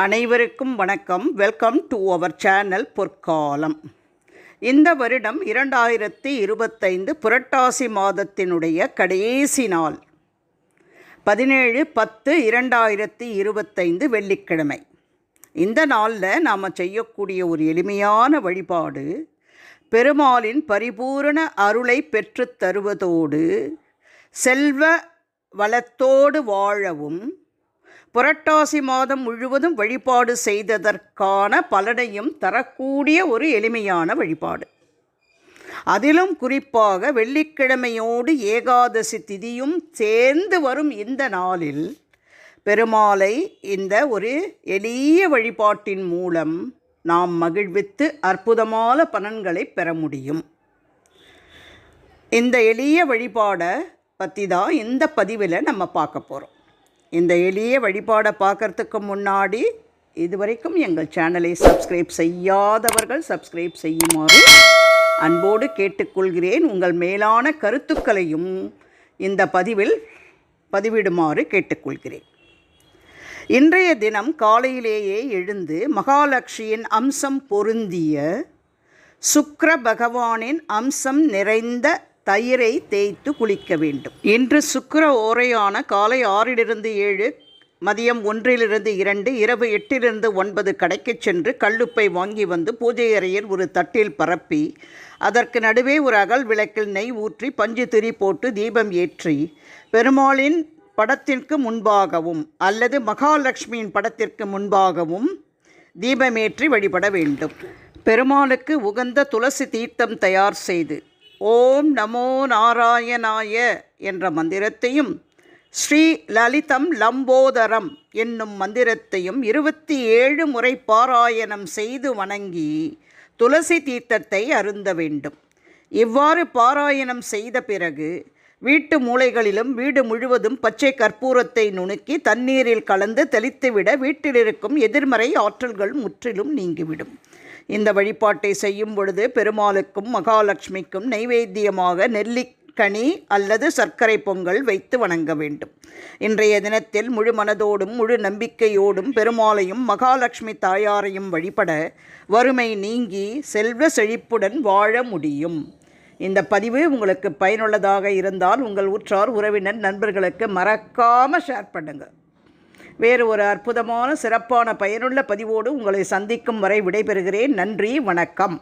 அனைவருக்கும் வணக்கம். Welcome to our channel பொற்காலம். இந்த வருடம் 2025 புரட்டாசி மாதத்தினுடைய கடைசி நாள் 17/10/2025 வெள்ளிக்கிழமை. இந்த நாளில் நாம் செய்யக்கூடிய ஒரு எளிமையான வழிபாடு பெருமாளின் பரிபூரண அருளை பெற்றுத் தருவதோடு செல்வ வளத்தோடு வாழவும் புரட்டாசி மாதம் முழுவதும் வழிபாடு செய்ததற்கான பலனையும் தரக்கூடிய ஒரு எளிமையான வழிபாடு. அதிலும் குறிப்பாக வெள்ளிக்கிழமையோடு ஏகாதசி திதியும் சேர்ந்து வரும் இந்த நாளில் பெருமாளை இந்த ஒரு எளிய வழிபாட்டின் மூலம் நாம் மகிழ்வித்து அற்புதமான பலன்களை பெற முடியும். இந்த எளிய வழிபாடை பற்றி தான் இந்த பதிவில் நம்ம பார்க்க போகிறோம். இந்த எளிய வழிபாடை பார்க்குறதுக்கு முன்னாடி இதுவரைக்கும் எங்கள் சேனலை சப்ஸ்கிரைப் செய்யாதவர்கள் சப்ஸ்கிரைப் செய்யுமாறு அன்போடு கேட்டுக்கொள்கிறேன். உங்கள் மேலான கருத்துக்களையும் இந்த பதிவில் பதிவிடுமாறு கேட்டுக்கொள்கிறேன். இன்றைய தினம் காலையிலேயே எழுந்து மகாலட்சுமியின் அம்சம் பொருந்திய சுக்கிர பகவானின் அம்சம் நிறைந்த தயிரை தேய்த்து குளிக்க வேண்டும். இன்று சுக்கிர ஓரையான காலை 6-7, மதியம் 1-2, இரவு 8-9 கடைக்கு சென்று கல்லுப்பை வாங்கி வந்து பூஜை அறையில் ஒரு தட்டில் பரப்பி அதற்கு நடுவே ஒரு அகல் விளக்கில் நெய் ஊற்றி பஞ்சு திரி போட்டு தீபம் ஏற்றி பெருமாளின் படத்திற்கு முன்பாகவும் அல்லது மகாலட்சுமியின் படத்திற்கு முன்பாகவும் தீபமேற்றி வழிபட வேண்டும். பெருமாளுக்கு உகந்த துளசி தீர்த்தம் தயார் செய்து ஓம் நமோ நாராயணாய என்ற மந்திரத்தையும் ஸ்ரீ லலிதம் லம்போதரம் என்னும் மந்திரத்தையும் 27 முறை பாராயணம் செய்து வணங்கி துளசி தீர்த்தத்தை அருந்த வேண்டும். இவ்வாறு பாராயணம் செய்த பிறகு வீட்டு மூலைகளிலும் வீடு முழுவதும் பச்சை கற்பூரத்தை நுணுக்கி தண்ணீரில் கலந்து தெளித்துவிட வீட்டில் இருக்கும் எதிர்மறை ஆற்றல்கள் முற்றிலும் நீங்கிவிடும். இந்த வழிபாட்டை செய்யும் பொழுது பெருமாளுக்கும் மகாலட்சுமிக்கும் நைவேத்தியமாக நெல்லிக்கனி அல்லது சர்க்கரை பொங்கல் வைத்து வணங்க வேண்டும். இன்றைய தினத்தில் முழு மனதோடும் முழு நம்பிக்கையோடும் பெருமாளையும் மகாலட்சுமி தாயாரையும் வழிபட வறுமை நீங்கி செல்வ செழிப்புடன் வாழ முடியும். இந்த பதிவு உங்களுக்கு பயனுள்ளதாக இருந்தால் உங்கள் உற்றார் உறவினர் நண்பர்களுக்கு மறக்காமல் ஷேர் பண்ணுங்கள். வேறு ஒரு அற்புதமான சிறப்பான பயனுள்ள பதிவோடு உங்களை சந்திக்கும் வரை விடைபெறுகிறேன். நன்றி, வணக்கம்.